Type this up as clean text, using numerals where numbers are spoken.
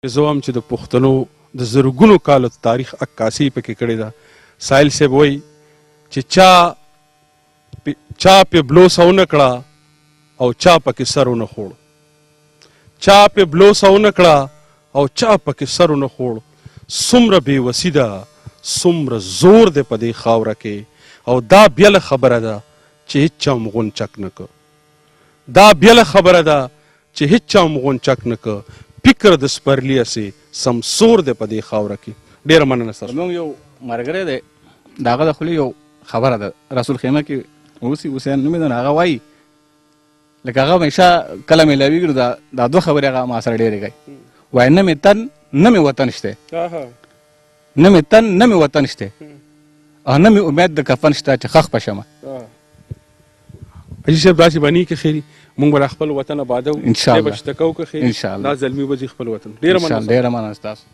زه هم چې د پښتنو د زرګونو کالو تاریخ عکاسي پکې کړې ده. سایل صاحب وایي چې چا پې بلوسه ونه کړه او چا پکې سر ونه خوړ، چا پې بلوسه ونه کړه او چا پکې سر ونه خوړ. څومره بېوسي ده، څومره زور دی په دې خاوره کې، او دا بیله خبره ده چې هیچ چا هم غونچک نه که. دا بیله خبره ده چې هیچ چا هم غونچک نه که. فکر د سپرلي هسې سمسور دی په دې خاوره کې. ډېره مننه سر. زموږ یو ملګری دی، د هغه د خولې یو خبره ده، رسول خیمه کې اوسي، حسین نومېده، نو هغه وایي لکه هغه همیشه کله میلاویږي نو دا دوه خبرې هغه ما سره ډېرې کوي. وایي نه مې تن نه مې وطن شته، نه مې تن نه مې وطن شته، او نه مې امید د کفن شته چې خښ پشمه. حاجي صاحب داسې به نه که خیري موږ به خپل وطن آبادوو، انشاءالله دی به شته کوو که خیري، انشاءالله دا زلمي به ځي خپل وطن. ډېره مننه. ډېره مننه ستاسو.